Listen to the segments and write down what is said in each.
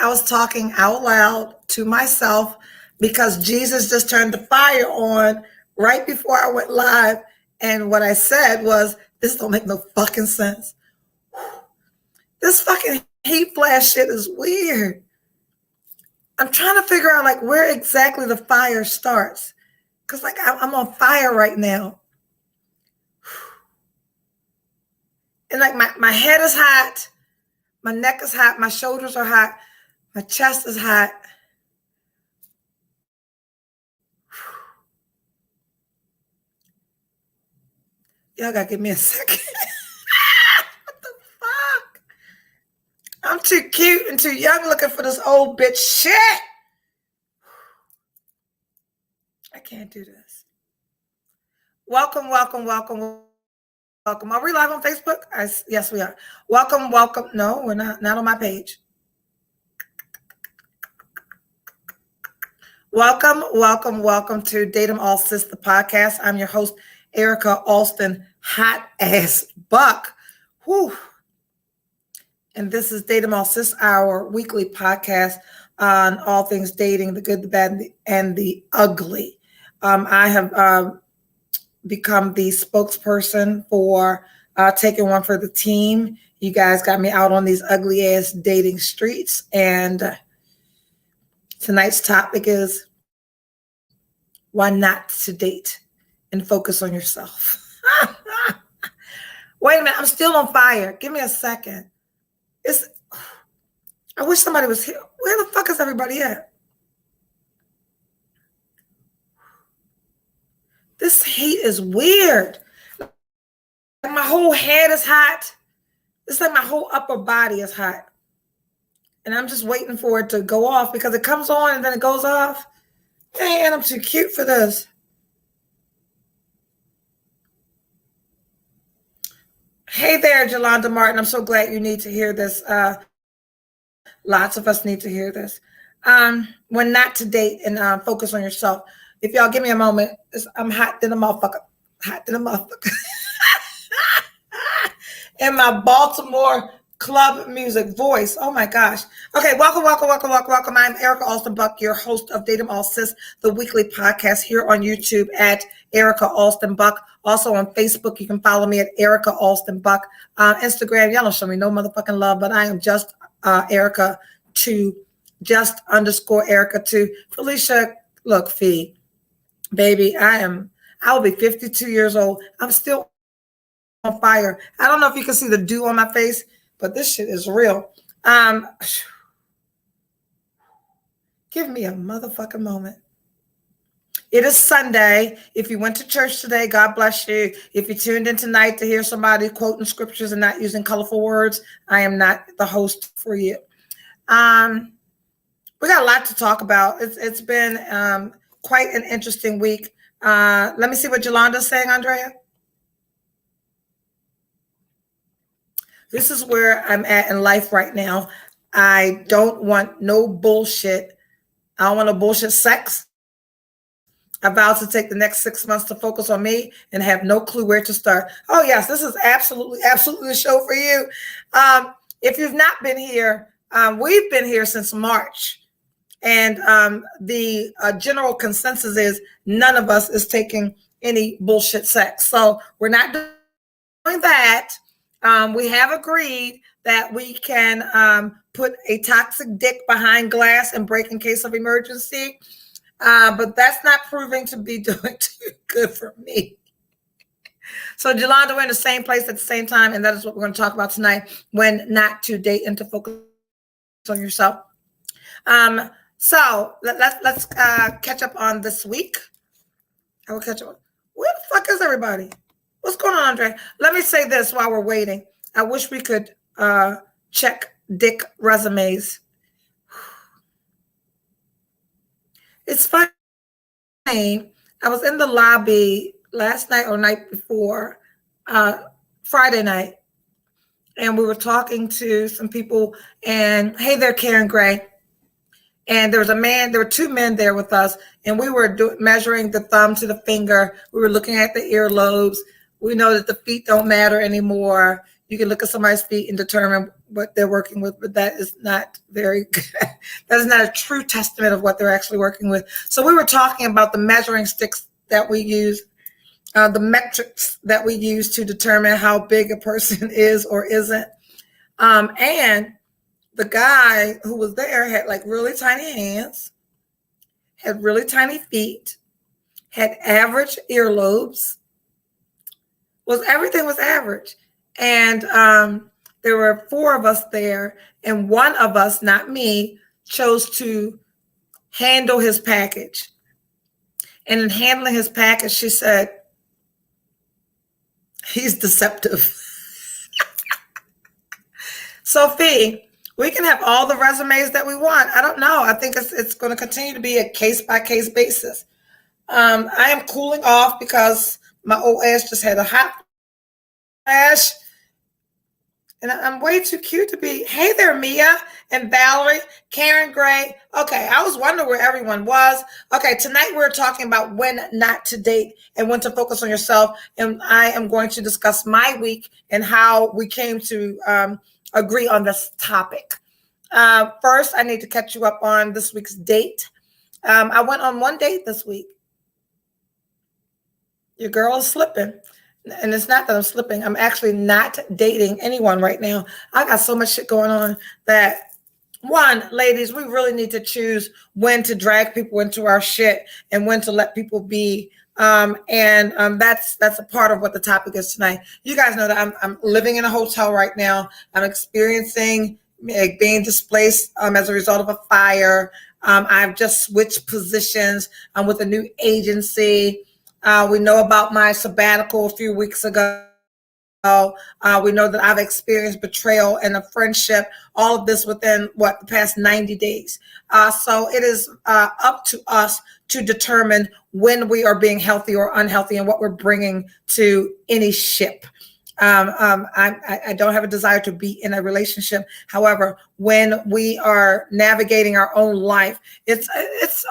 I was talking out loud to myself because Jesus just turned the fire on right before I went live. And what I said was, this don't make no fucking sense. This fucking heat flash shit is weird. I'm trying to figure out like where exactly the fire starts. Cause like I'm on fire right now. And like my head is hot. My neck is hot. My shoulders are hot. My chest is hot. Y'all gotta give me a second. What the fuck? I'm too cute and too young looking for this old bitch shit. I can't do this. Welcome. Are we live on Facebook? Yes, we are. Welcome. No, we're not on my page. Welcome to Date Em ALL Sis, the podcast. I'm your host, Erica Alston, hot ass buck. Whew. And this is Date Em ALL Sis, our weekly podcast on all things dating, the good, the bad, and the ugly. I have become the spokesperson for Taking One for the Team. You guys got me out on these ugly ass dating streets. And tonight's topic is why not to date and focus on yourself. Wait a minute, I'm still on fire. Give me a second. I wish somebody was here. Where the fuck is everybody at? This heat is weird. My whole head is hot. It's like my whole upper body is hot. And I'm just waiting for it to go off because it comes on and then it goes off. Man, I'm too cute for this. Hey there, Jolanda Martin. I'm so glad you need to hear this. Lots of us need to hear this. When not to date and focus on yourself. If y'all give me a moment, I'm hot than a motherfucker. In my Baltimore club music voice. Oh my gosh. Okay, welcome. I'm Erica Alston Buck, your host of Date Em ALL Sis, the weekly podcast here on YouTube at Erica Alston Buck. Also on Facebook, you can follow me at Erica Alston Buck. Instagram, y'all don't show me no motherfucking love, but I am just Erica 2, just _ Erica 2. Felicia, look, Fee, baby, I will be 52 years old. I'm still on fire. I don't know if you can see the dew on my face, but this shit is real. Give me a motherfucking moment. It is Sunday. If you went to church today, God bless you. If you tuned in tonight to hear somebody quoting scriptures and not using colorful words, I am not the host for you. We got a lot to talk about. It's been quite an interesting week. Let me see what Yolanda's saying, Andrea. This is where I'm at in life right now. I don't want no bullshit. I don't want no bullshit sex. I vow to take the next 6 months to focus on me and have no clue where to start. Oh, yes, this is absolutely the show for you. If you've not been here, we've been here since March. And the general consensus is none of us is taking any bullshit sex. So we're not doing that. We have agreed that we can put a toxic dick behind glass and break in case of emergency. But that's not proving to be doing too good for me. So, Yolanda, we're in the same place at the same time, and that is what we're going to talk about tonight, when not to date and to focus on yourself. So let's catch up on this week. I will catch up. Where the fuck is everybody? What's going on, Andre? Let me say this while we're waiting. I wish we could check dick resumes. It's funny. I was in the lobby last night or night before, Friday night, and we were talking to some people. And hey there, Karen Gray. And there were two men there with us, and we were measuring the thumb to the finger. We were looking at the earlobes. We know that the feet don't matter anymore. You can look at somebody's feet and determine what they're working with, but that is not very good. That is not a true testament of what they're actually working with. So we were talking about the measuring sticks that we use, the metrics that we use to determine how big a person is or isn't. And the guy who was there had like really tiny hands, had really tiny feet, had average earlobes, everything was average. And there were 4 of us there, and one of us, not me, chose to handle his package. And in handling his package, she said, he's deceptive. Sophie, we can have all the resumes that we want. I don't know. I think it's going to continue to be a case-by-case basis. I am cooling off because my old ass just had a hot flash. And I'm way too cute to be. Hey there, Mia and Valerie, Karen Gray. Okay, I was wondering where everyone was. Okay, tonight we're talking about when not to date and when to focus on yourself. And I am going to discuss my week and how we came to agree on this topic. First, I need to catch you up on this week's date. I went on one date this week. Your girl is slipping. And it's not that I'm slipping. I'm actually not dating anyone right now. I got so much shit going on that, one, ladies, we really need to choose when to drag people into our shit and when to let people be. That's a part of what the topic is tonight. You guys know that I'm living in a hotel right now. I'm experiencing being displaced as a result of a fire. I've just switched positions. I'm with a new agency. We know about my sabbatical a few weeks ago. We know that I've experienced betrayal and a friendship, all of this within the past 90 days. So it is up to us to determine when we are being healthy or unhealthy and what we're bringing to any ship. I don't have a desire to be in a relationship. However, when we are navigating our own life, it's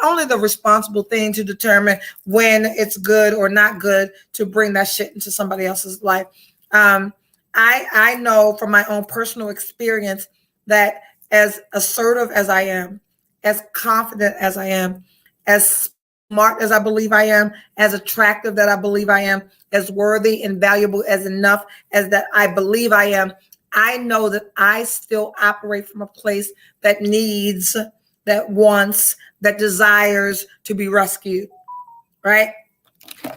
only the responsible thing to determine when it's good or not good to bring that shit into somebody else's life. I know from my own personal experience that as assertive as I am, as confident as I am, as smart as I believe I am, as attractive that I believe I am, as worthy and valuable as enough as that I believe I am, I know that I still operate from a place that needs, that wants, that desires to be rescued, right?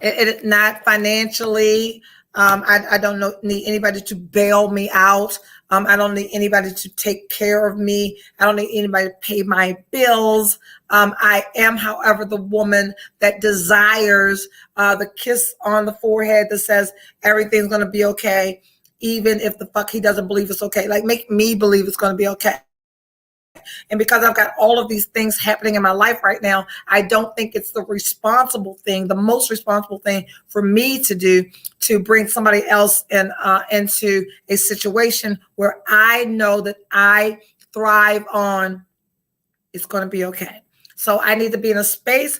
It not financially. I don't need anybody to bail me out. I don't need anybody to take care of me. I don't need anybody to pay my bills. I am, however, the woman that desires the kiss on the forehead that says everything's going to be okay, even if the fuck he doesn't believe it's okay. Like, make me believe it's going to be okay. And because I've got all of these things happening in my life right now, I don't think it's the responsible thing, the most responsible thing for me to do to bring somebody else into a situation where I know that I thrive on, it's going to be okay. So I need to be in a space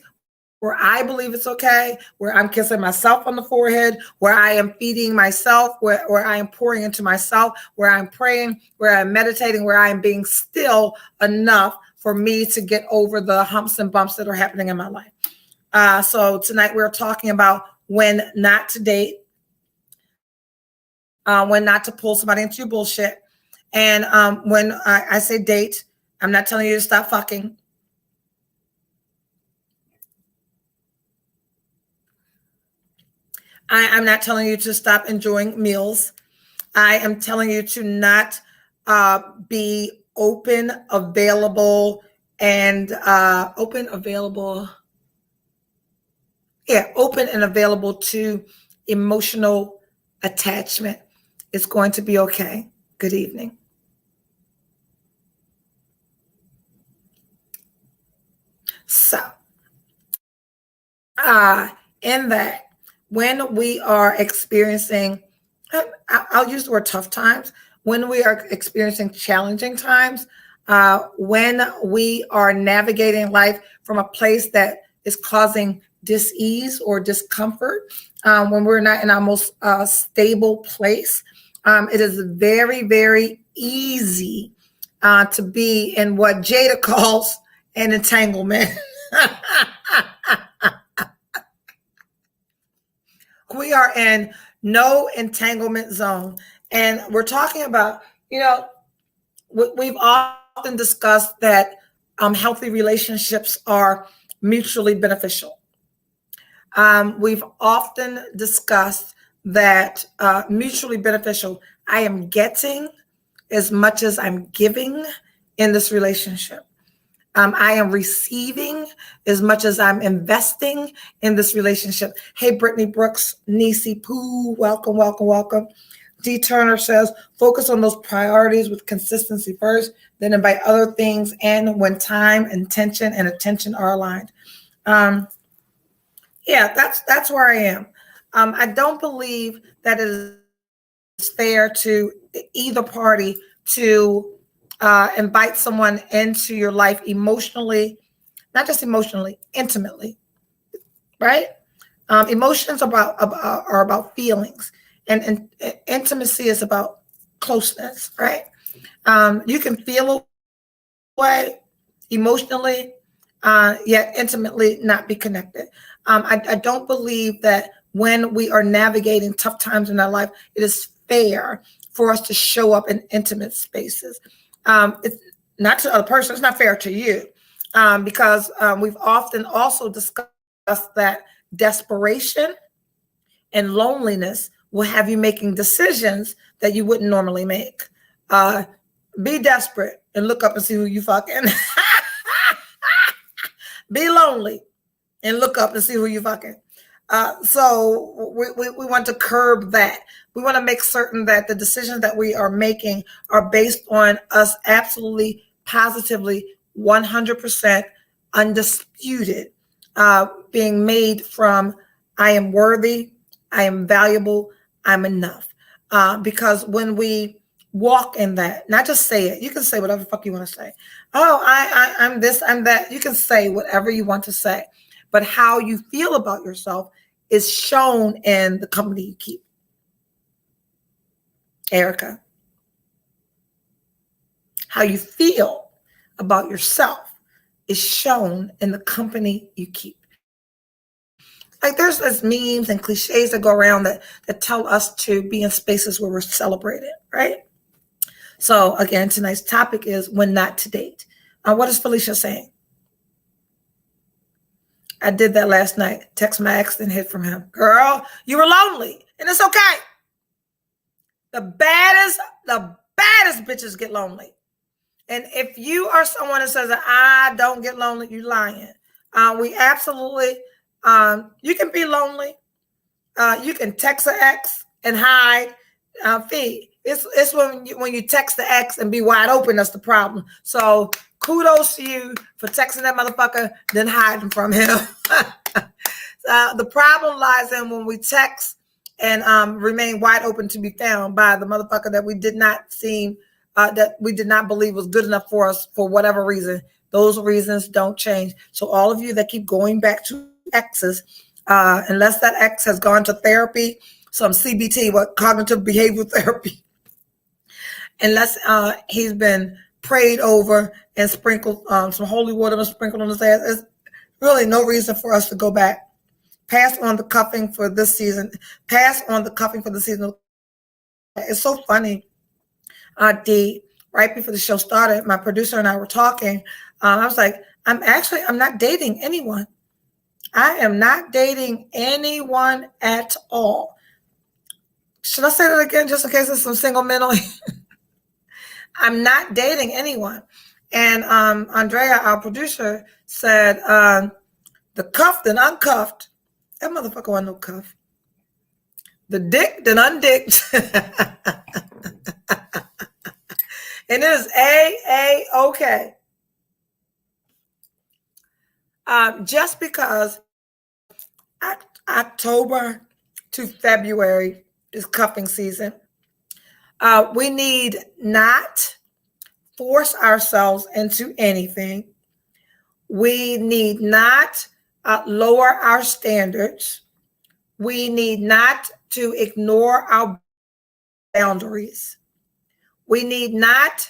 where I believe it's okay, where I'm kissing myself on the forehead, where I am feeding myself, where I am pouring into myself, where I'm praying, where I'm meditating, where I'm being still enough for me to get over the humps and bumps that are happening in my life. So tonight we're talking about when not to date, when not to pull somebody into your bullshit. And when I say date, I'm not telling you to stop fucking. I'm not telling you to stop enjoying meals. I am telling you to not be open, available, and open and available to emotional attachment. It's going to be okay. Good evening. So, in that, when we are experiencing, I'll use the word tough times, when we are experiencing challenging times, when we are navigating life from a place that is causing dis-ease or discomfort, when we're not in our most stable place, It is very, very easy to be in what Jada calls an entanglement. We are in no entanglement zone. And we're talking about, we've often discussed that healthy relationships are mutually beneficial. We've often discussed that mutually beneficial. I am getting as much as I'm giving in this relationship. I am receiving as much as I'm investing in this relationship. Hey, Brittany Brooks, Nisi Pooh, welcome, welcome, welcome. D. Turner says, focus on those priorities with consistency first, then invite other things in when time, intention, and attention are aligned. Yeah, that's where I am. I don't believe that it is fair to either party to invite someone into your life emotionally, not just emotionally, intimately, right? Emotions are about feelings, and intimacy is about closeness, right? You can feel away emotionally, yet intimately not be connected. I don't believe that when we are navigating tough times in our life, it is fair for us to show up in intimate spaces. It's not to the other person, it's not fair to you, because we've often also discussed that desperation and loneliness will have you making decisions that you wouldn't normally make. Be desperate and look up and see who you fucking. Be lonely and look up and see who you fucking. So we want to curb that. We want to make certain that the decisions that we are making are based on us absolutely, positively, 100% undisputed, being made from I am worthy, I am valuable, I'm enough. Because when we walk in that, not just say it, you can say whatever the fuck you want to say. Oh, I'm this, I'm that. You can say whatever you want to say. But how you feel about yourself is shown in the company you keep. Erica, how you feel about yourself is shown in the company you keep. Like there's memes and cliches that go around that tell us to be in spaces where we're celebrated, right? So again, tonight's topic is when not to date. What is Felicia saying? I did that last night. Text my ex and hid from him. Girl, you were lonely, and it's okay. The baddest bitches get lonely. And if you are someone that says that I don't get lonely, you're lying. We absolutely, you can be lonely. You can text an ex and hide. Fee. It's when you text the ex and be wide open, that's the problem. So kudos to you for texting that motherfucker, then hiding from him. The problem lies in when we text and remain wide open to be found by the motherfucker that we did not believe was good enough for us for whatever reason. Those reasons don't change. So all of you that keep going back to exes, unless that ex has gone to therapy, some CBT, what cognitive behavioral therapy, unless he's been prayed over and sprinkled some holy water and sprinkled on his ass, there's really no reason for us to go back. Pass on the cuffing for this season. Pass on the cuffing for the season. It's so funny. D, right before the show started, my producer and I were talking. I was like, I'm not dating anyone. I am not dating anyone at all. Should I say that again just in case there's some single men? I'm not dating anyone. And Andrea, our producer, said the cuffed and uncuffed. That motherfucker wasn't no cuff. The dick then undicked. And it is A-OK. Just because October to February is cuffing season, we need not force ourselves into anything. We need not lower our standards. We need not to ignore our boundaries. We need not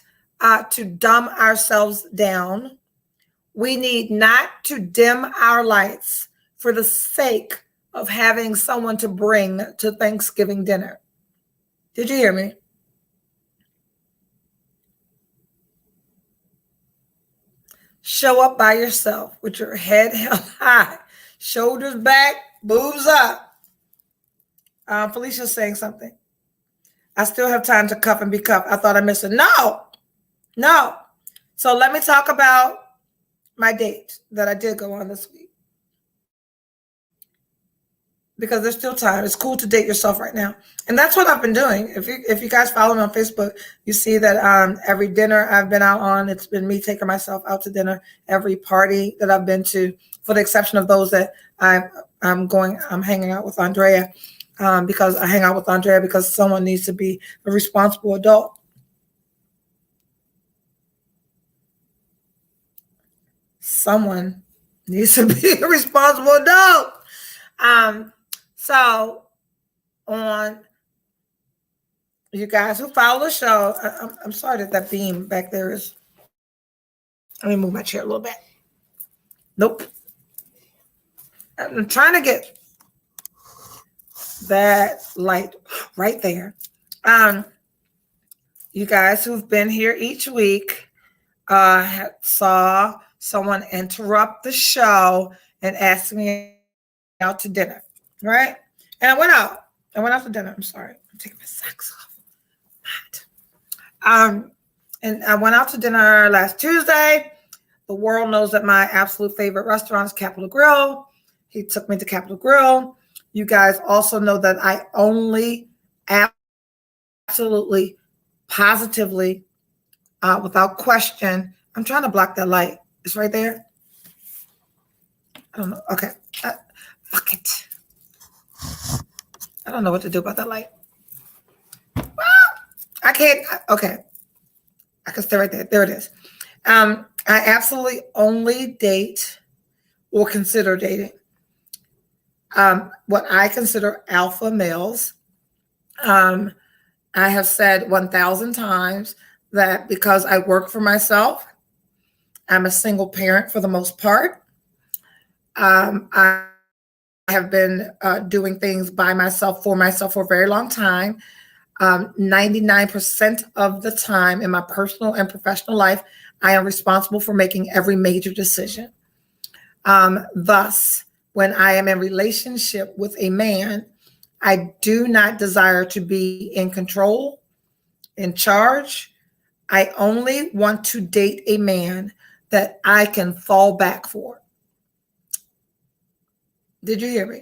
to dumb ourselves down. We need not to dim our lights for the sake of having someone to bring to Thanksgiving dinner. Did you hear me? Show up by yourself with your head held high, shoulders back, boobs up. Felicia's saying something. I still have time to cuff and be cuffed. I thought I missed it. No. So let me talk about my date that I did go on this week. Because there's still time. It's cool to date yourself right now. And that's what I've been doing. If you guys follow me on Facebook, you see that every dinner I've been out on, it's been me taking myself out to dinner. Every party that I've been to, for the exception of those that I'm hanging out with Andrea, because I hang out with Andrea because someone needs to be a responsible adult. Someone needs to be a responsible adult. So on you guys who follow the show, I'm sorry that beam back there is. Let me move my chair a little bit. Nope. I'm trying to get that light right there. You guys who've been here each week saw someone interrupt the show and ask me out to dinner, right? And I went out to dinner. I'm sorry, I'm taking my socks off. And I went out to dinner last Tuesday. The world knows that my absolute favorite restaurant is Capitol Grill. He took me to Capitol Grill. You guys also know that I only absolutely, positively, without question. I'm trying to block that light. It's right there. I don't know. Okay. Fuck it. I don't know what to do about that light. I can't. Okay. I can stay right there. There it is. I absolutely only date or consider dating what I consider alpha males. I have said 1,000 times that because I work for myself, I'm a single parent for the most part. I have been doing things by myself, for a very long time. 99% of the time in my personal and professional life, I am responsible for making every major decision. Thus, when I am in relationship with a man, I do not desire to be in control, in charge. I only want to date a man that I can fall back for. Did you hear me?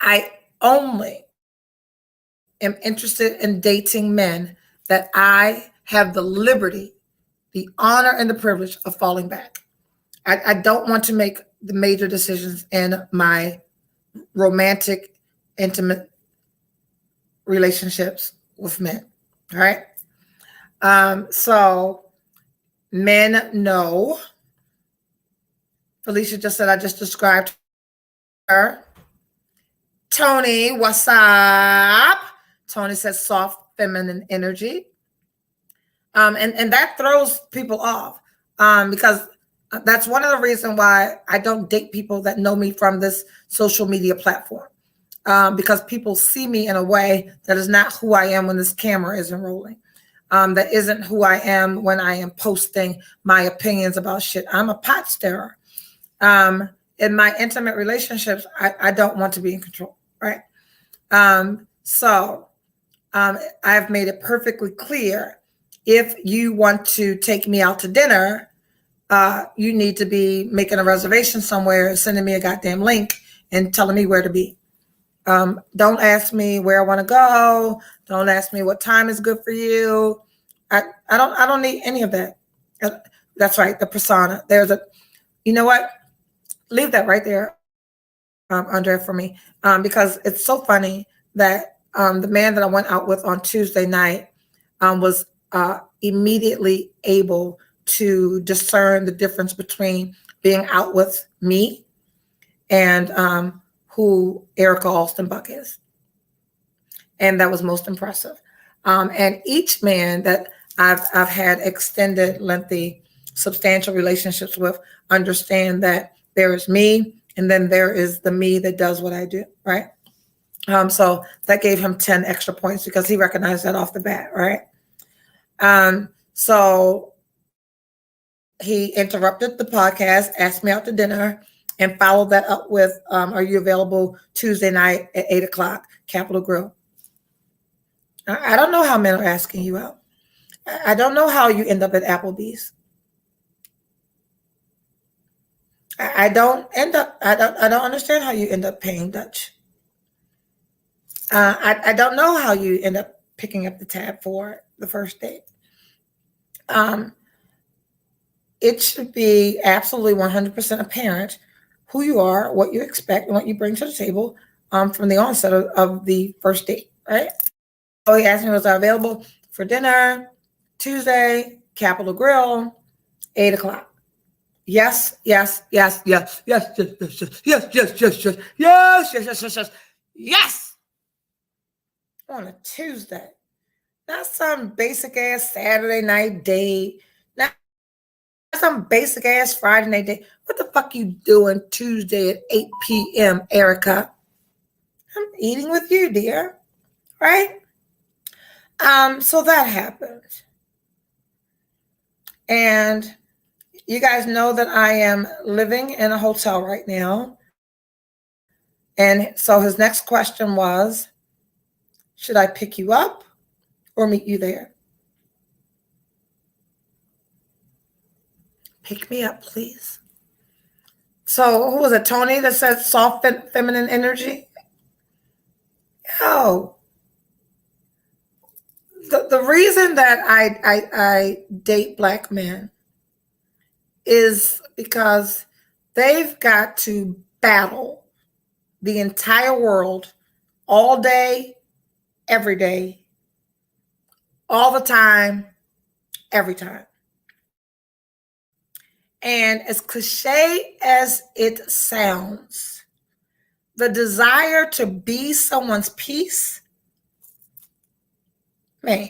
I only am interested in dating men that I have the liberty, the honor, and the privilege of falling back. I don't want to make the major decisions in my romantic, intimate relationships with men. All right. So men know. Felicia just said I just described her. Tony, what's up? Tony says soft feminine energy. And that throws people off because that's one of the reasons why I don't date people that know me from this social media platform, because people see me in a way that is not who I am when this camera isn't rolling. That isn't who I am when I am posting my opinions about shit. I'm a pot stirrer. In my intimate relationships, I don't want to be in control, right? So I've made it perfectly clear, if you want to take me out to dinner, you need to be making a reservation somewhere, sending me a goddamn link and telling me where to be. Don't ask me where I want to go. Don't ask me what time is good for you. I don't need any of that. That's right, the persona. You know what? Leave that right there, Andrea, for me, because it's so funny that the man that I went out with on Tuesday night was immediately able to discern the difference between being out with me and who Erica Alston Buck is. And that was most impressive. And each man that I've had extended, lengthy, substantial relationships with understand that there is me, and then there is the me that does what I do, right? So that gave him 10 extra points because he recognized that off the bat, right? So he interrupted the podcast, asked me out to dinner, and followed that up with, are you available Tuesday night at 8 o'clock, Capitol Grill? I don't know how men are asking you out. I don't know how you end up at Applebee's. I don't understand how you end up paying Dutch. I don't know how you end up picking up the tab for the first date. It should be absolutely 100% apparent who you are, what you expect, and what you bring to the table from the onset of the first date, right? So he asked me, was I available for dinner Tuesday, Capitol Grill, 8 o'clock? Yes, yes, yes, yes, yes, yes, yes, yes, yes, yes, yes, yes, yes, yes, yes, yes, yes. On a Tuesday, not some basic ass Saturday night date, not some basic ass Friday night date. What the fuck you doing Tuesday at 8 p.m., Erica? I'm eating with you, dear, right? So that happened, and you guys know that I am living in a hotel right now. And so his next question was, should I pick you up or meet you there? Pick me up, please. So who was it, Tony, that said soft feminine energy? Oh, the reason that I date Black men is because they've got to battle the entire world all day, every day, all the time, every time. And as cliche as it sounds, the desire to be someone's peace, man,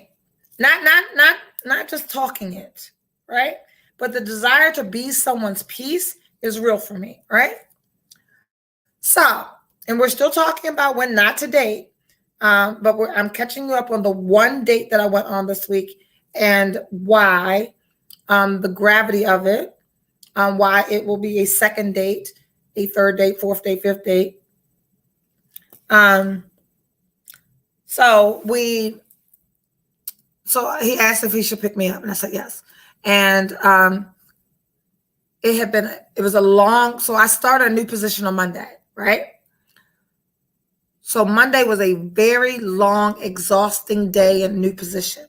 not just talking it, right? But the desire to be someone's peace is real for me, right? So, and we're still talking about when not to date, but I'm catching you up on the one date that I went on this week and why, the gravity of it, why it will be a second date, a third date, fourth date, fifth date. So he asked if he should pick me up, and I said yes. And it was a long, so I started a new position on Monday, right? So Monday was a very long, exhausting day in a new position.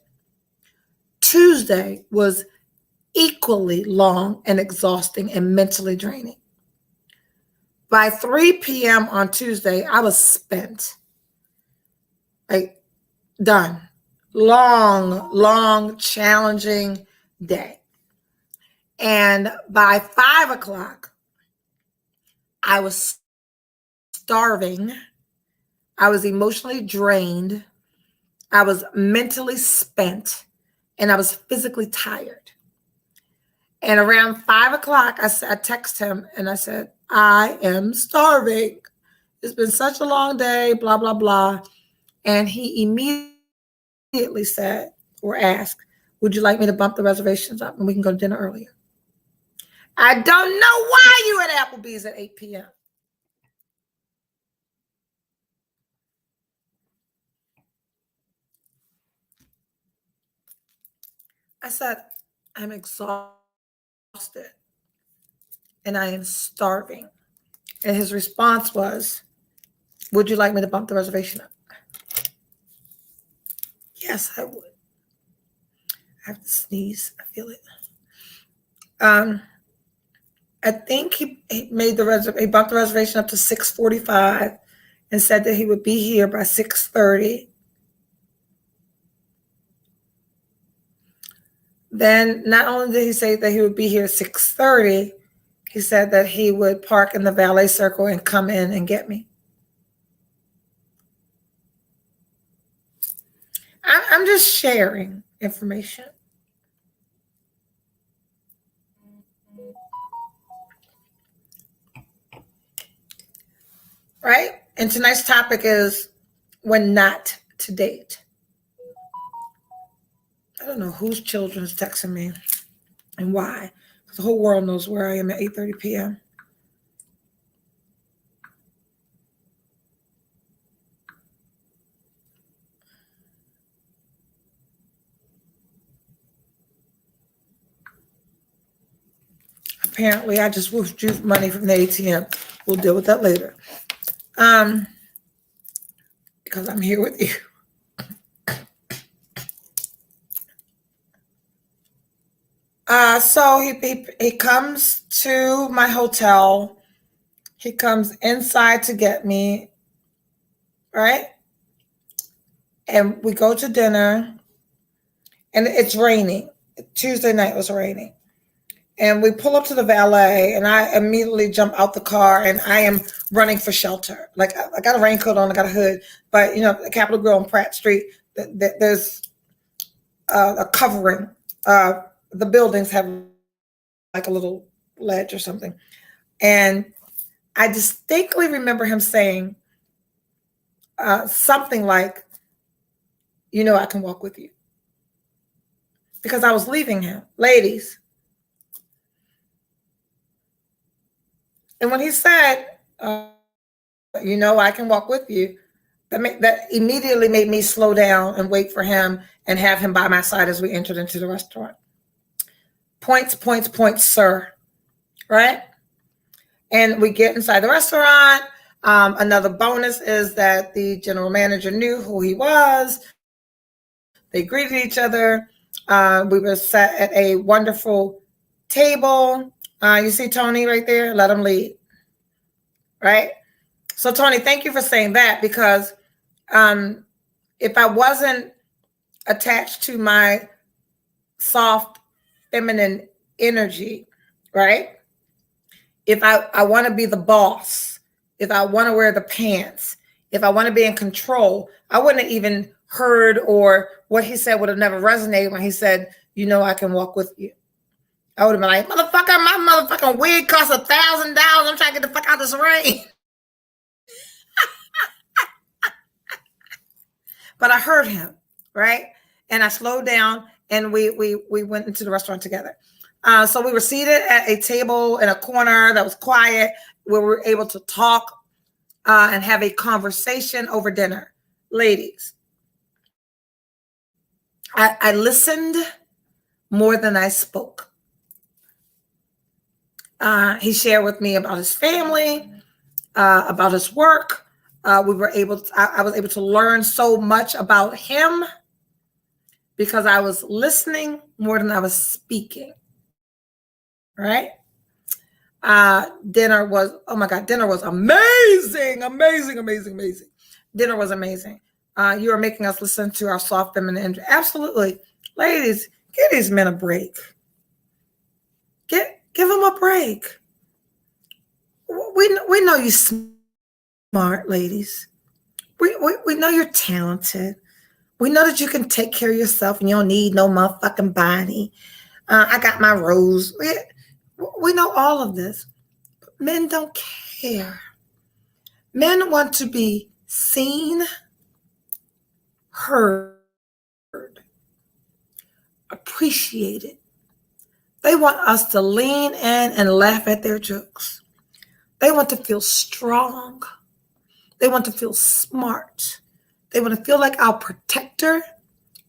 Tuesday was equally long and exhausting and mentally draining. By 3 p.m. on Tuesday, I was spent, like done. Long, challenging day. And by 5 o'clock, I was starving. I was emotionally drained. I was mentally spent, and I was physically tired. And around 5 o'clock, I texted him and I said, I am starving. It's been such a long day, blah, blah, blah. And he immediately said or asked, would you like me to bump the reservations up and we can go to dinner earlier? I don't know why you at Applebee's at 8 p.m. I said, I'm exhausted and I am starving. And his response was, would you like me to bump the reservation up? Yes, I would. I have to sneeze. I feel it. I think he bumped the reservation up to 6:45 and said that he would be here by 6:30. Then not only did he say that he would be here at 6:30, he said that he would park in the valet circle and come in and get me. I'm just sharing information. Right? And tonight's topic is when not to date. I don't know whose children's texting me and why. Because the whole world knows where I am at 8:30 p.m. Apparently, I just withdrew money from the ATM. We'll deal with that later. Because I'm here with you. So he comes to my hotel. He comes inside to get me, right? And we go to dinner, and it's raining. Tuesday night was raining. And we pull up to the valet, and I immediately jump out the car, and I am running for shelter. Like, I got a raincoat on, I got a hood, but the Capitol Grill on Pratt Street, there's a covering. The buildings have like a little ledge or something. And I distinctly remember him saying something like, I can walk with you. Because I was leaving him. Ladies. And when he said, I can walk with you, that immediately made me slow down and wait for him and have him by my side as we entered into the restaurant. Points, sir. Right? And we get inside the restaurant. Another bonus is that the general manager knew who he was. They greeted each other. We were sat at a wonderful table. You see Tony right there? Let him lead. Right? So, Tony, thank you for saying that, because if I wasn't attached to my soft, feminine energy, right? If I want to be the boss, if I want to wear the pants, if I want to be in control, I wouldn't have even heard, or what he said would have never resonated when he said, I can walk with you. I would have been like, motherfucker, my motherfucking wig costs $1,000. I'm trying to get the fuck out of this rain. But I heard him, right? And I slowed down, and we went into the restaurant together. So we were seated at a table in a corner that was quiet, where we were able to talk and have a conversation over dinner. Ladies, I listened more than I spoke. He shared with me about his family, about his work. I was able to learn so much about him because I was listening more than I was speaking. Right? Dinner was amazing. Dinner was amazing. You are making us listen to our soft feminine energy. Absolutely. Ladies, give these men a break. Give them a break. We know you smart, ladies. We know you're talented. We know that you can take care of yourself and you don't need no motherfucking body. I got my rose. We know all of this. But men don't care. Men want to be seen, heard, appreciated. They want us to lean in and laugh at their jokes. They want to feel strong. They want to feel smart. They want to feel like our protector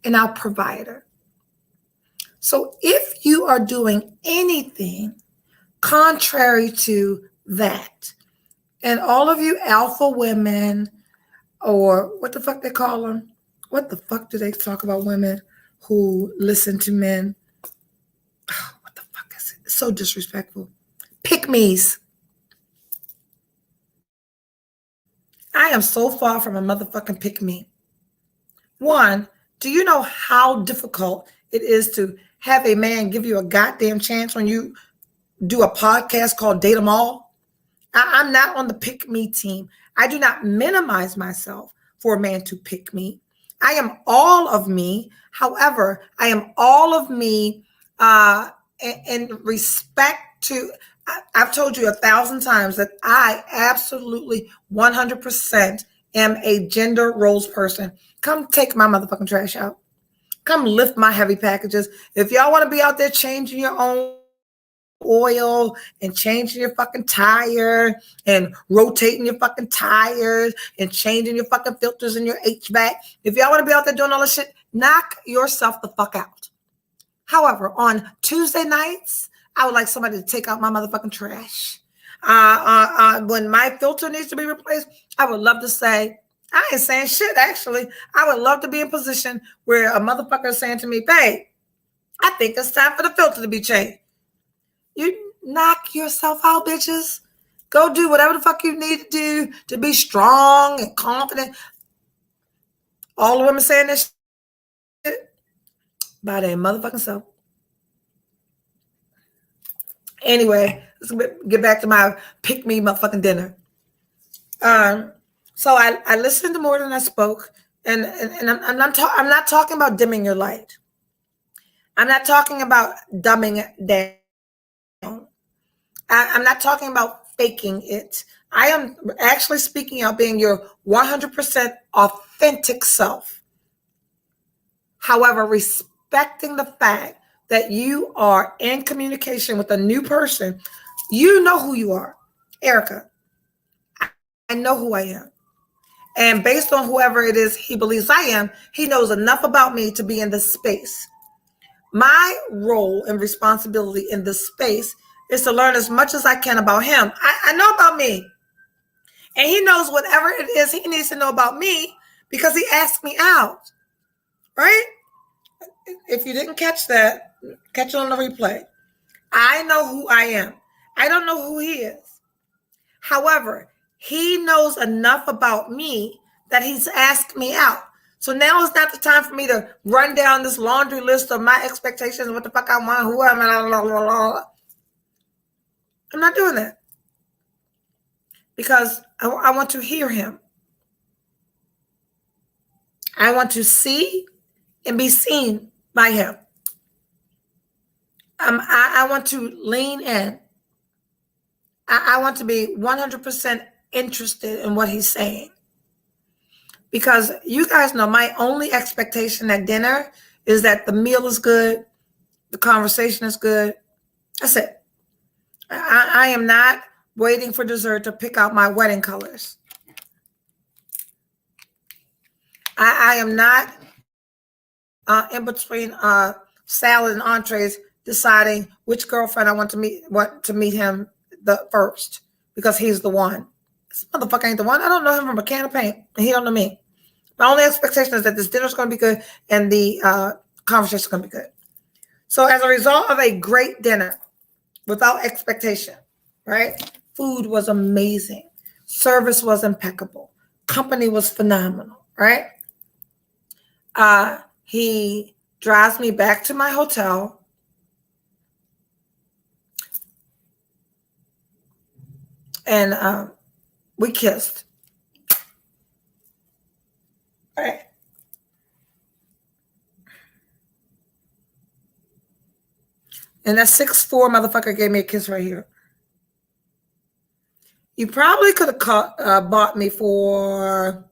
and our provider. So if you are doing anything contrary to that, and all of you alpha women, or what the fuck they call them? What the fuck do they talk about women who listen to men? Oh, what the fuck is it? It's so disrespectful. Pick-me's. I am so far from a motherfucking pick-me. One, do you know how difficult it is to have a man give you a goddamn chance when you do a podcast called Date 'Em All? I'm not on the pick-me team. I do not minimize myself for a man to pick me. I am all of me. However, I am all of me in respect to, I've told you 1,000 times that I absolutely 100% am a gender roles person. Come take my motherfucking trash out. Come lift my heavy packages. If y'all want to be out there changing your own oil and changing your fucking tire and rotating your fucking tires and changing your fucking filters in your HVAC, if y'all want to be out there doing all this shit, knock yourself the fuck out. However, on Tuesday nights, I would like somebody to take out my motherfucking trash. When my filter needs to be replaced, I would love to say, I ain't saying shit, actually. I would love to be in a position where a motherfucker is saying to me, babe, I think it's time for the filter to be changed. You knock yourself out, bitches. Go do whatever the fuck you need to do to be strong and confident. All the women saying this shit by their motherfucking self. Anyway, let's get back to my pick me motherfucking dinner. So I listened to more than I spoke, and I'm not talking about dimming your light. I'm not talking about dumbing it down. I'm not talking about faking it. I am actually speaking out being your 100% authentic self. However, respecting the fact that you are in communication with a new person, you know who you are. Erica, I know who I am. And based on whoever it is he believes I am, he knows enough about me to be in this space. My role and responsibility in this space is to learn as much as I can about him. I know about me. And he knows whatever it is he needs to know about me because he asked me out. Right? If you didn't catch that, catch it on the replay. I know who I am. I don't know who he is. However, he knows enough about me that he's asked me out. So now is not the time for me to run down this laundry list of my expectations, what the fuck I want, who I'm, blah, blah, blah. I'm not doing that. Because I want to hear him. I want to see and be seen by him. I want to lean in. I want to be 100% interested in what he's saying. Because you guys know my only expectation at dinner is that the meal is good, the conversation is good. That's it. I am not waiting for dessert to pick out my wedding colors. I am not in between salad and entrees deciding which girlfriend I want to meet him the first because he's the one. This motherfucker ain't the one. I don't know him from a can of paint, and he don't know me. My only expectation is that this dinner's going to be good and the conversation's going to be good. So as a result of a great dinner without expectation, right? Food was amazing. Service was impeccable. Company was phenomenal, right? He drives me back to my hotel. And we kissed. Right. And that 6'4" motherfucker gave me a kiss right here. You probably could have bought me for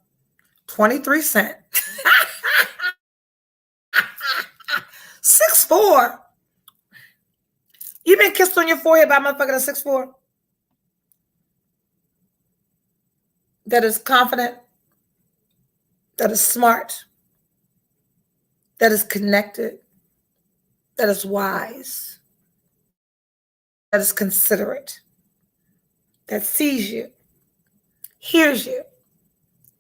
23 cents. 6'4". You been kissed on your forehead by a motherfucker that's 6'4"? That is confident, that is smart, that is connected, that is wise, that is considerate, that sees you, hears you,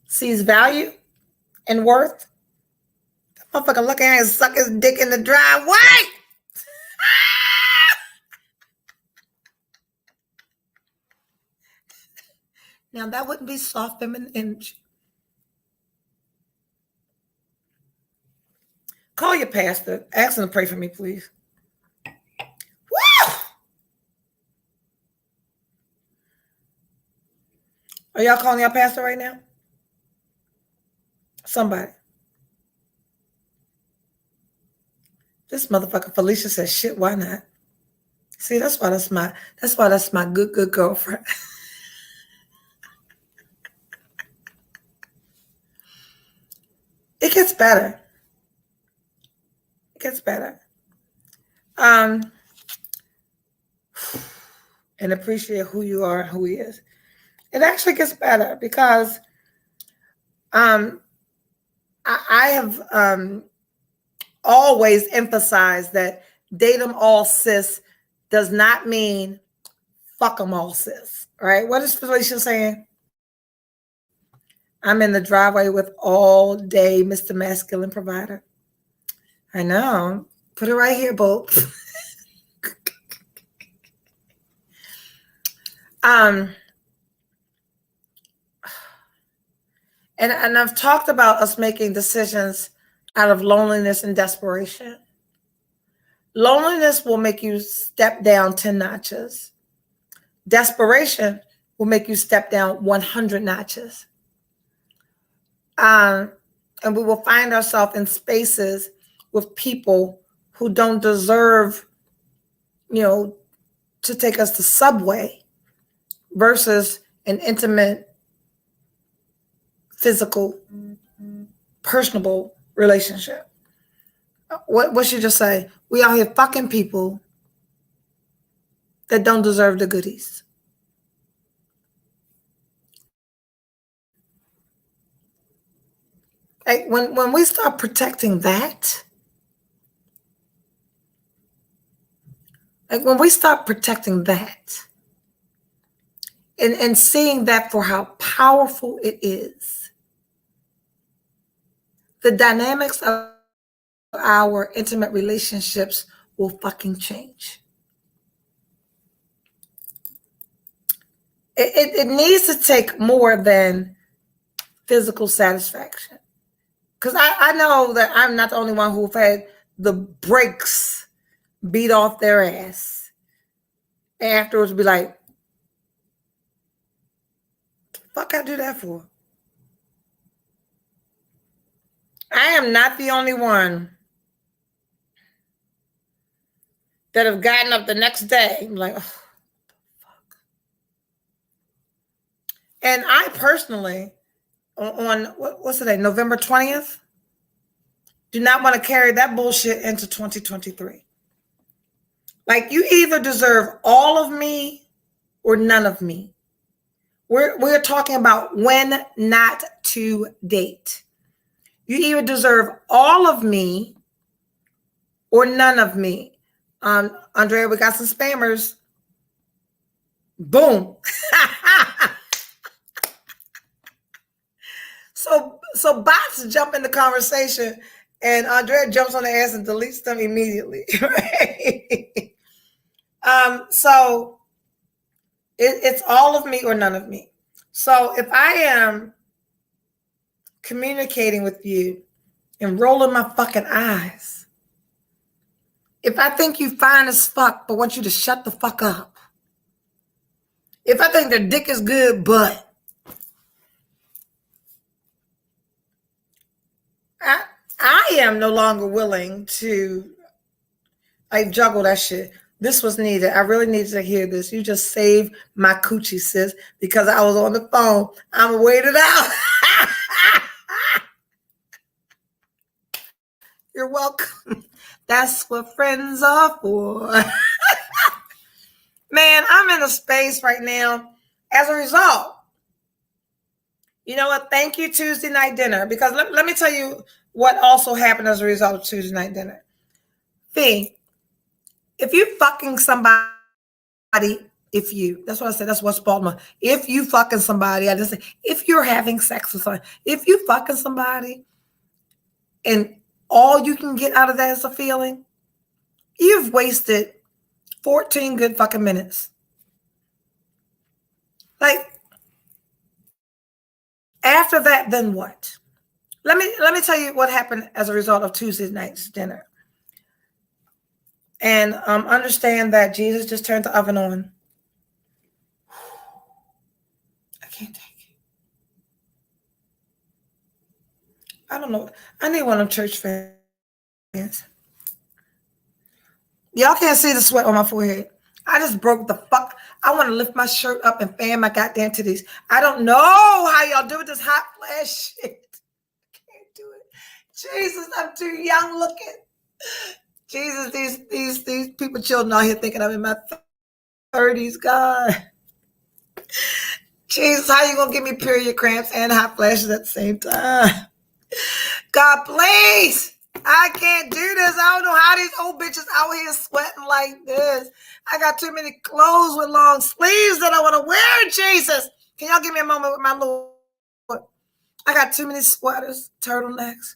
sees value and worth. That motherfucker looking at him suck his dick in the driveway. Now that wouldn't be soft feminine energy. Call your pastor. Ask him to pray for me, please. Woo! Are y'all calling your pastor right now? Somebody. This motherfucker Felicia says, shit, why not? See, that's why that's my good girlfriend. It gets better. It gets better. And appreciate who you are and who he is. It actually gets better because I have always emphasized that date 'em all sis does not mean fuck 'em all sis. Right? What is Felicia saying? I'm in the driveway with all day Mr. Masculine Provider. I know. Put it right here, Bo. And I've talked about us making decisions out of loneliness and desperation. Loneliness will make you step down 10 notches. Desperation will make you step down 100 notches. And we will find ourselves in spaces with people who don't deserve, to take us to Subway versus an intimate, physical, personable relationship. What should you say? We out here fucking people that don't deserve the goodies. Like when we start protecting that, and seeing that for how powerful it is, the dynamics of our intimate relationships will fucking change. It needs to take more than physical satisfaction. Because I know that I'm not the only one who've had the brakes beat off their ass. And afterwards be like, the fuck I do that for? I am not the only one that have gotten up the next day. I'm like, oh, fuck. And I personally, on what's the day, November 20th, do not want to carry that bullshit into 2023. Like, you either deserve all of me or none of me. We're talking about when not to date. You either deserve all of me or none of me. Andrea, we got some spammers. Boom. So bots jump in the conversation, and Andrea jumps on the ass and deletes them immediately. Right? So it's all of me or none of me. So if I am communicating with you and rolling my fucking eyes, if I think you fine as fuck but want you to shut the fuck up, if I think the dick is good but I am no longer willing to juggle that shit. This was needed. I really needed to hear this. You just saved my coochie, sis, because I was on the phone. I'm waited out. You're welcome. That's what friends are for. Man, I'm in a space right now. As a result, you know what? Thank you, Tuesday night dinner. Because let me tell you what also happened as a result of Tuesday night dinner. Fee, if you fucking somebody, that's what I said, that's what's Baltimore. If you fucking somebody, I just say, if you're having sex with somebody, if you fucking somebody and all you can get out of that is a feeling, you've wasted 14 good fucking minutes. Like, after that, then what? Let me tell you what happened as a result of Tuesday night's dinner. And understand that Jesus just turned the oven on. I can't take it. I don't know. I need one of them church fans. Y'all can't see the sweat on my forehead. I just broke the fuck. I want to lift my shirt up and fan my goddamn titties. I don't know how y'all do this hot flash shit. Can't do it. Jesus, I'm too young looking. Jesus, these people, children out here thinking I'm in my 30s. God. Jesus, how you gonna give me period cramps and hot flashes at the same time? God, please. I can't do this. I don't know how these old bitches out here sweating like this. I got too many clothes with long sleeves that I want to wear, Jesus. Can y'all give me a moment with my Lord? I got too many sweaters, turtlenecks,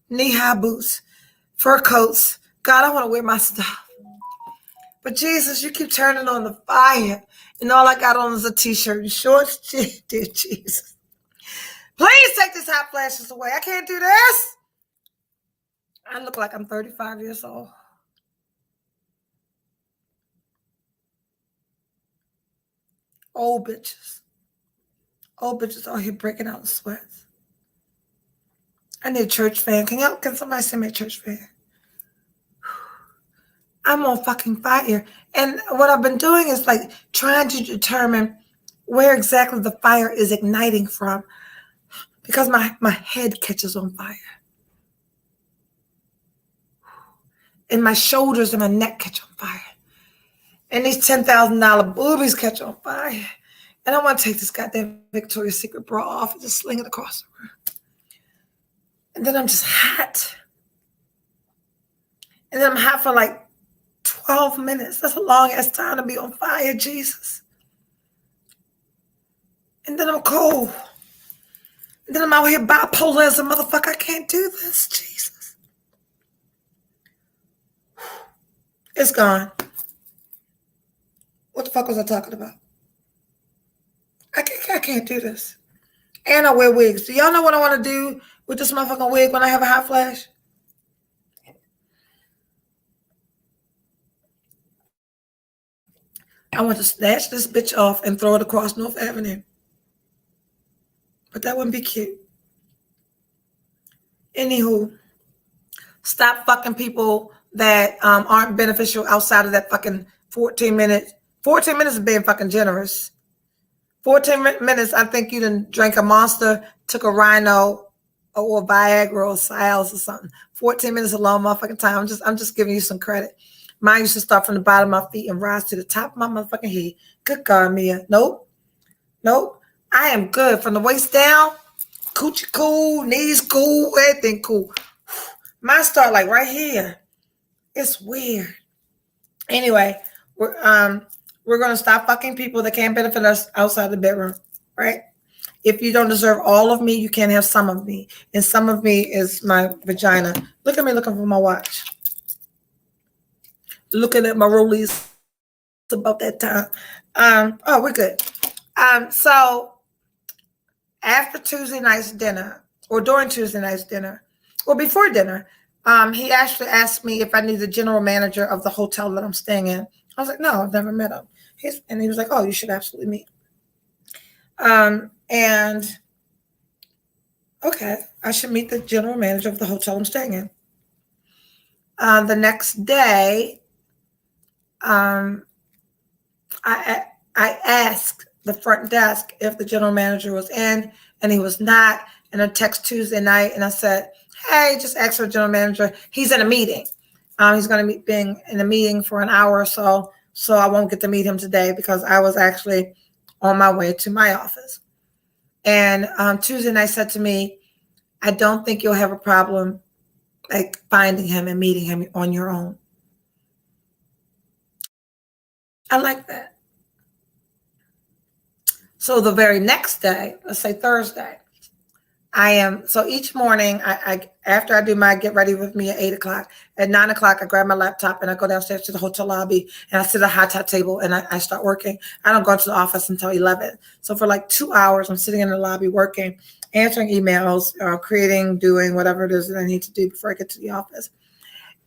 knee-high boots, fur coats. God, I want to wear my stuff. But Jesus, you keep turning on the fire. And all I got on is a t-shirt and shorts. Dear Jesus. Please take these hot flashes away. I can't do this. I look like I'm 35 years old. Old bitches. Old bitches out here breaking out in sweats. I need a church fan. Can somebody send me a church fan? I'm on fucking fire. And what I've been doing is like trying to determine where exactly the fire is igniting from. Because my head catches on fire. And my shoulders and my neck catch on fire. And these $10,000 boobies catch on fire. And I want to take this goddamn Victoria's Secret bra off and just sling it across the room. And then I'm just hot. And then I'm hot for like 12 minutes. That's a long ass time to be on fire, Jesus. And then I'm cold. And then I'm out here bipolar as a motherfucker. I can't do this, Jesus. It's gone. What the fuck was I talking about? I can't do this. And I wear wigs. Do y'all know what I want to do with this motherfucking wig when I have a hot flash? I want to snatch this bitch off and throw it across North Avenue. But that wouldn't be cute. Anywho, stop fucking people that aren't beneficial outside of that fucking 14 minutes. 14 minutes is being fucking generous. 14 minutes, I think you done drank a Monster, took a Rhino, or a Viagra or Cialis or something. 14 minutes is a long motherfucking time. I'm just giving you some credit. Mine used to start from the bottom of my feet and rise to the top of my motherfucking head. Good God, Mia. Nope. I am good from the waist down. Coochie cool, knees cool, everything cool. Mine start like right here. It's weird. Anyway, we're gonna stop fucking people that can't benefit us outside the bedroom, right? If you don't deserve all of me, you can't have some of me. And some of me is my vagina. Look at me looking for my watch. Looking at my rollies. It's about that time. Oh, we're good. So after Tuesday night's dinner, or during Tuesday night's dinner, or before dinner, he actually asked me if I knew the general manager of the hotel that I'm staying in. I was like, no, I've never met him. And he was like, oh, you should absolutely meet. And okay, I should meet the general manager of the hotel I'm staying in. The next day, I asked the front desk if the general manager was in, and he was not. And I text Tuesday night, and I said, hey, just ask for the general manager. He's in a meeting. He's going to be being in a meeting for an hour or so, so I won't get to meet him today because I was actually on my way to my office. And Tuesday night said to me, I don't think you'll have a problem like finding him and meeting him on your own. I like that. So the very next day, let's say Thursday, so each morning, I after I do my get ready with me at 8 o'clock, at 9 o'clock, I grab my laptop and I go downstairs to the hotel lobby and I sit at a high top table and I start working. I don't go into the office until 11. So for like 2 hours, I'm sitting in the lobby working, answering emails, creating, doing whatever it is that I need to do before I get to the office.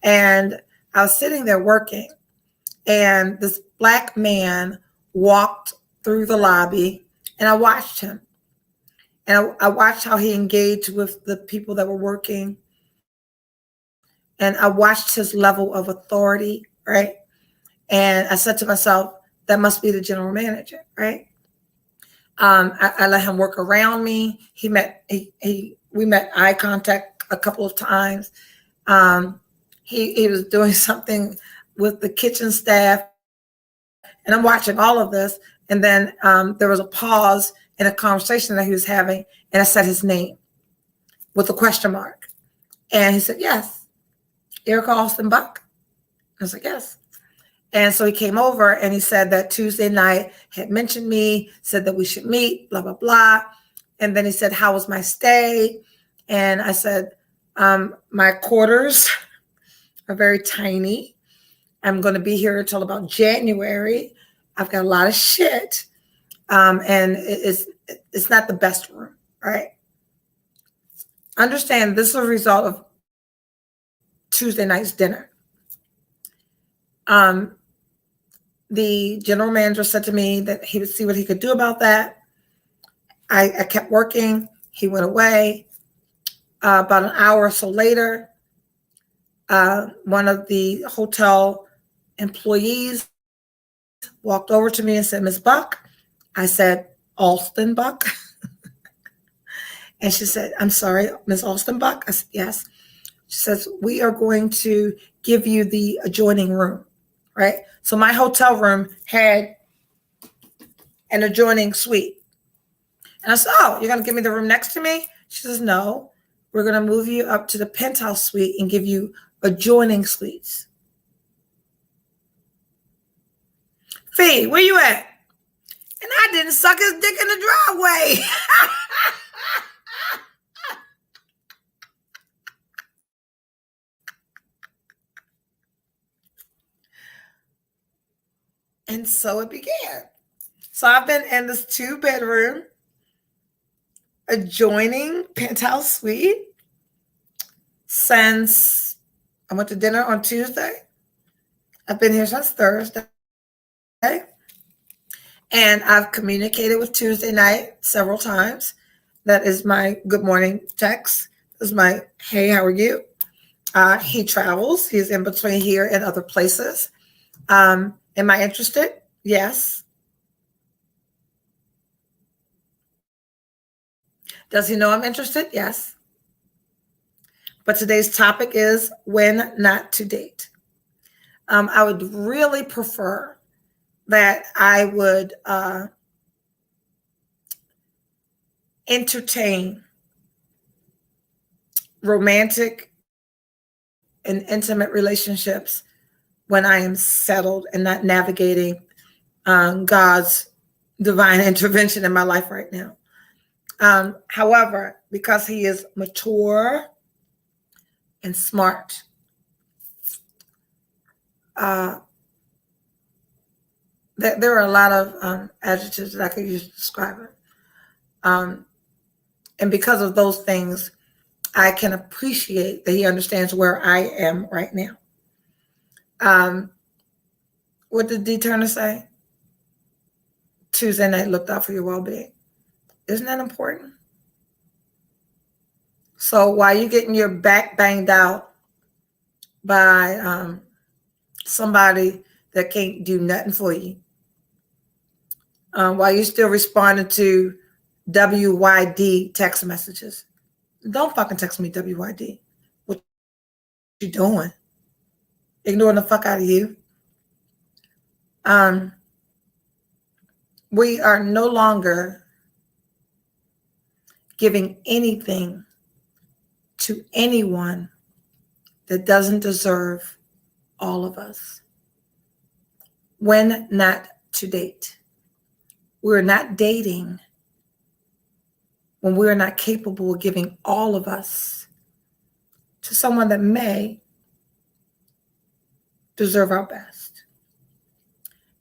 And I was sitting there working, and this black man walked through the lobby, and I watched him. And I watched how he engaged with the people that were working. And I watched his level of authority, right? And I said to myself, that must be the general manager, right? I let him work around me. We met eye contact a couple of times. He was doing something with the kitchen staff, and I'm watching all of this. And then there was a pause in a conversation that he was having, and I said his name with a question mark. And he said, yes, Erica Austin Buck. I was like, yes. And so he came over and he said that Tuesday night had mentioned me, said that we should meet, blah, blah, blah. And then he said, how was my stay? And I said, my quarters are very tiny. I'm going to be here until about January. I've got a lot of shit. And it's not the best room, right? Understand this is a result of Tuesday night's dinner. The general manager said to me that he would see what he could do about that. I kept working. He went away. About an hour or so later, one of the hotel employees walked over to me and said, Ms. Buck. I said, Alston Buck. And she said, I'm sorry, Ms. Alston Buck? I said, yes. She says, we are going to give you the adjoining room, right? So my hotel room had an adjoining suite. And I said, oh, you're going to give me the room next to me? She says, no, we're going to move you up to the penthouse suite and give you adjoining suites. Fee, where you at? And I didn't suck his dick in the driveway. And so it began. So I've been in this 2-bedroom adjoining penthouse suite since I went to dinner on Tuesday. I've been here since Thursday. And I've communicated with Tuesday night several times. That is my good morning text. This is my, hey, how are you? He travels. He's in between here and other places. Am I interested? Yes. Does he know I'm interested? Yes. But today's topic is when not to date. I would really prefer that I would entertain romantic and intimate relationships when I am settled and not navigating God's divine intervention in my life right now. However, because he is mature and smart, there are a lot of adjectives that I could use to describe it. And because of those things, I can appreciate that he understands where I am right now. What did D. Turner say? Tuesday night looked out for your well-being. Isn't that important? So while you're getting your back banged out by somebody that can't do nothing for you, while you're still responding to WYD text messages, don't fucking text me WYD. What you doing? Ignoring the fuck out of you. We are no longer giving anything to anyone that doesn't deserve all of us. When not to date. We're not dating when we're not capable of giving all of us to someone that may deserve our best.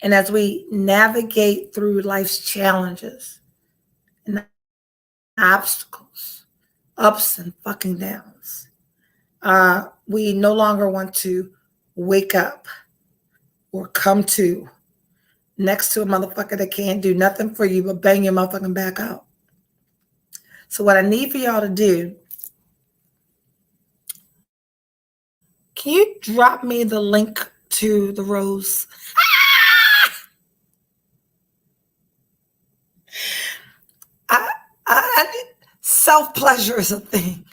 And as we navigate through life's challenges and obstacles, ups and fucking downs, we no longer want to wake up or come to next to a motherfucker that can't do nothing for you but bang your motherfucking back out. So what I need for y'all to do Can you drop me the link to the rose? Self-pleasure is a thing.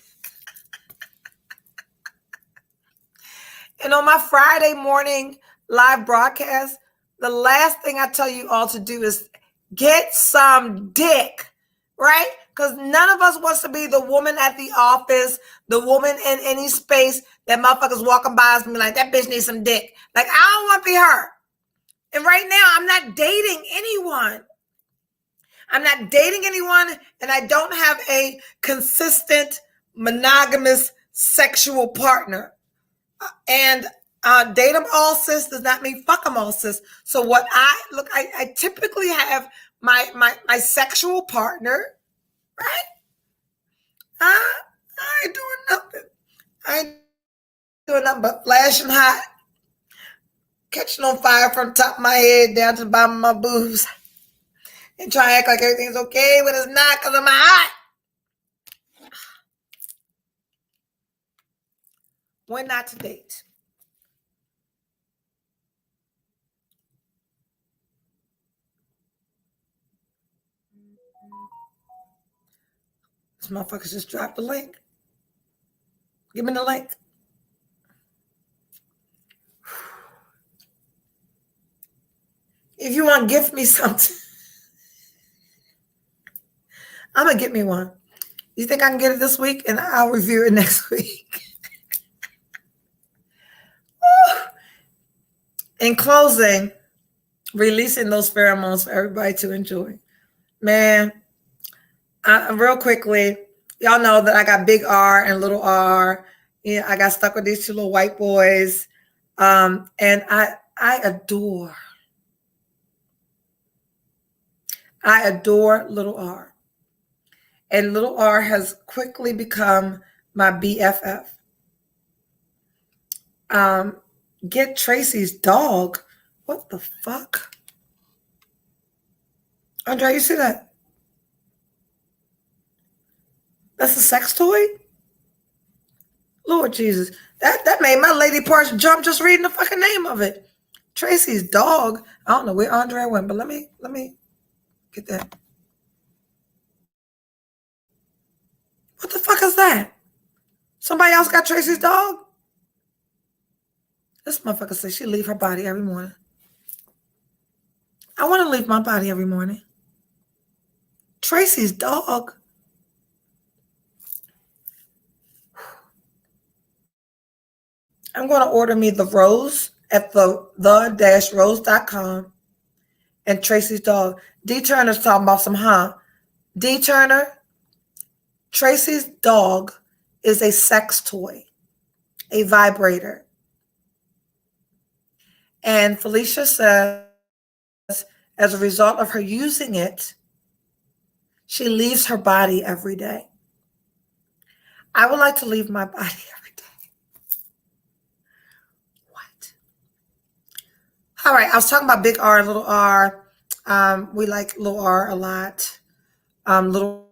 And on my Friday morning live broadcast, the last thing I tell you all to do is get some dick, right? Because none of us wants to be the woman at the office, the woman in any space that motherfuckers walking by us and be like, that bitch needs some dick. Like, I don't want to be her. And right now, I'm not dating anyone. And I don't have a consistent monogamous sexual partner. And date them all, sis, does not mean fuck them all, sis. So what I typically have my sexual partner, right? I ain't doing nothing. I ain't doing nothing but flashing hot, catching on fire from the top of my head down to the bottom of my boobs, and try to act like everything's okay when it's not because I'm hot. When not to date. This motherfucker just dropped the link. Give me the link. If you want to gift me something, I'm going to get me one. You think I can get it this week? And I'll review it next week. In closing, releasing those pheromones for everybody to enjoy. Man, real quickly, y'all know that I got big R and little R. Yeah, I got stuck with these two little white boys. And I adore little R. And little R has quickly become my BFF. Get Tracy's dog. What the fuck? Andre, you see that? That's a sex toy? Lord Jesus. That made my lady parts jump just reading the fucking name of it. Tracy's dog. I don't know where Andre went, but let me get that. What the fuck is that? Somebody else got Tracy's dog? This motherfucker says she leave her body every morning. I want to leave my body every morning. Tracy's dog. I'm going to order me the rose at the-rose.com and Tracy's dog. D. Turner's talking about some, D. Turner, Tracy's dog is a sex toy, a vibrator. And Felicia says, as a result of her using it, she leaves her body every day. I would like to leave my body every day. What? All right, I was talking about big R and little R. We like little R a lot. Little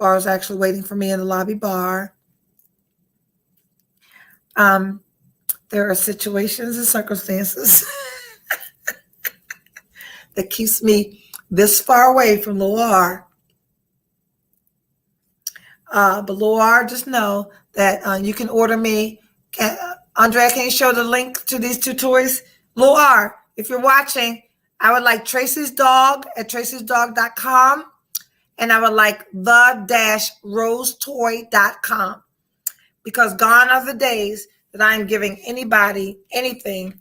R is actually waiting for me in the lobby bar. There are situations and circumstances that keeps me this far away from little R. But little R, just know that you can order me. Andrea, can you show the link to these two toys? Little R, if you're watching, I would like Tracy's dog at tracysdog.com, and I would like the-rosetoy.com, because gone are the days that I'm giving anybody anything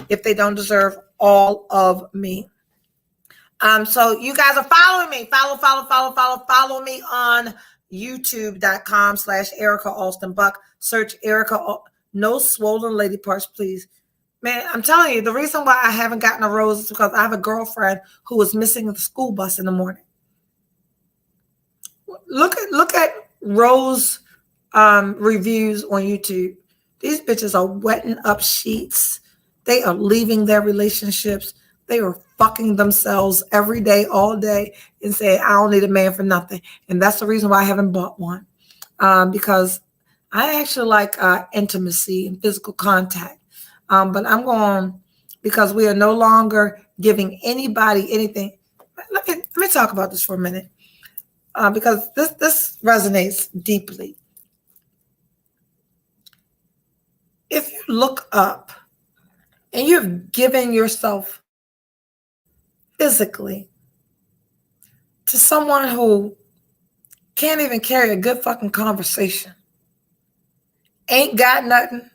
if they don't deserve all of me. So you guys are following me. Follow me on youtube.com/Erica Alston Buck. Search Erica. No swollen lady parts, please. Man, I'm telling you, the reason why I haven't gotten a rose is because I have a girlfriend who was missing the school bus in the morning. Look at rose reviews on YouTube. These bitches are wetting up sheets. They are leaving their relationships. They are fucking themselves every day, all day, and say, I don't need a man for nothing. And that's the reason why I haven't bought one. Because I actually like intimacy and physical contact. But I'm going, because we are no longer giving anybody anything. Let me talk about this for a minute, because this resonates deeply. If you look up and you've given yourself physically to someone who can't even carry a good fucking conversation, ain't got nothing,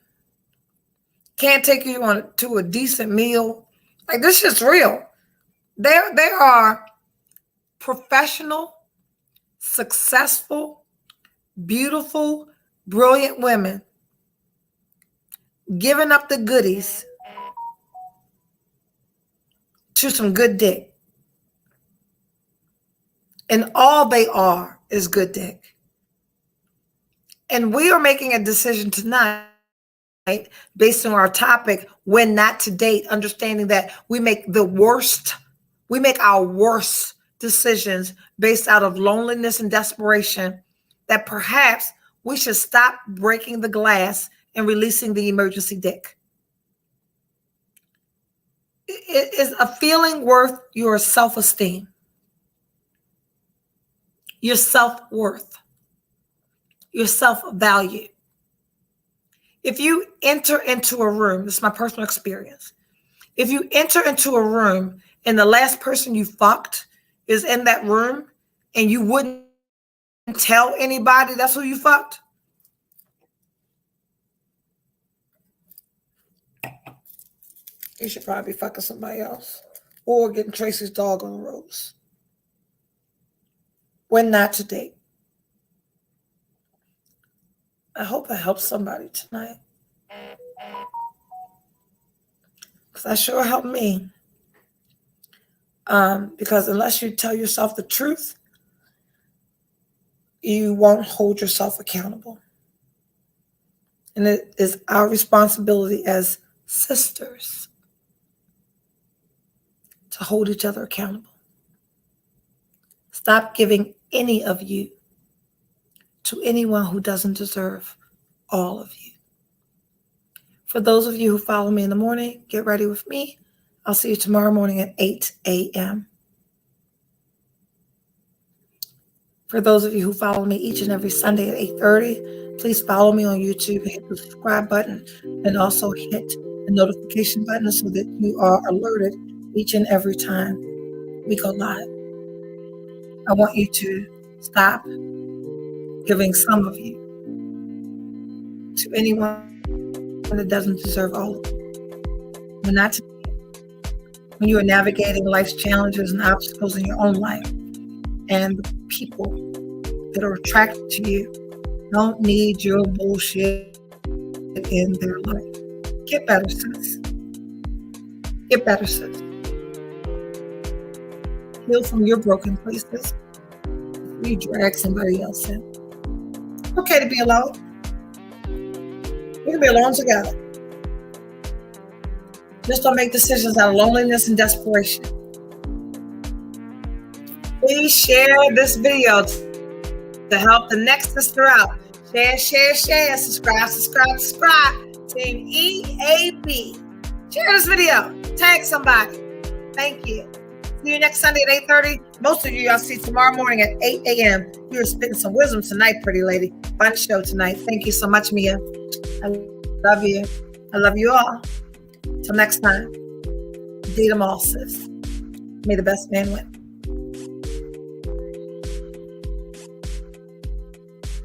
can't take you on to a decent meal, like this shit's real. There are professional, successful, beautiful, brilliant women giving up the goodies to some good dick. And all they are is good dick. And we are making a decision tonight based on our topic, when not to date, understanding that we make our worst decisions based out of loneliness and desperation, that perhaps we should stop breaking the glass and releasing the emergency dick. Is a feeling worth your self-esteem, your self-worth, your self-value? If you enter into a room, this is my personal experience. If you enter into a room and the last person you fucked is in that room and you wouldn't tell anybody that's who you fucked, you should probably be fucking somebody else or getting Tracy's dog on the rose. When not to date. I hope I helped somebody tonight, because that sure helped me. Because unless you tell yourself the truth, you won't hold yourself accountable. And it is our responsibility as sisters to hold each other accountable. Stop giving any of you to anyone who doesn't deserve all of you. For those of you who follow me in the morning, get ready with me. I'll see you tomorrow morning at 8 a.m. For those of you who follow me each and every Sunday at 8:30, please follow me on YouTube, hit the subscribe button, and also hit the notification button so that you are alerted each and every time we go live. I want you to stop giving some of you to anyone that doesn't deserve all of it. When not to, when you are navigating life's challenges and obstacles in your own life, and the people that are attracted to you don't need your bullshit in their life. Get better, sis. Get better, sis. Heal from your broken places before you drag somebody else in. It's okay to be alone. We can be alone together. Just don't make decisions out of loneliness and desperation. Please share this video to help the next sister out. Share, share, share. Subscribe, subscribe, subscribe. Team EAB. Share this video. Tag somebody. Thank you. See you next Sunday at 8:30. Most of you I'll see tomorrow morning at 8 a.m. You're spitting some wisdom tonight, pretty lady. Fun show tonight. Thank you so much, Mia. I love you. I love you all. Till next time. Em all, sis. May the best man win.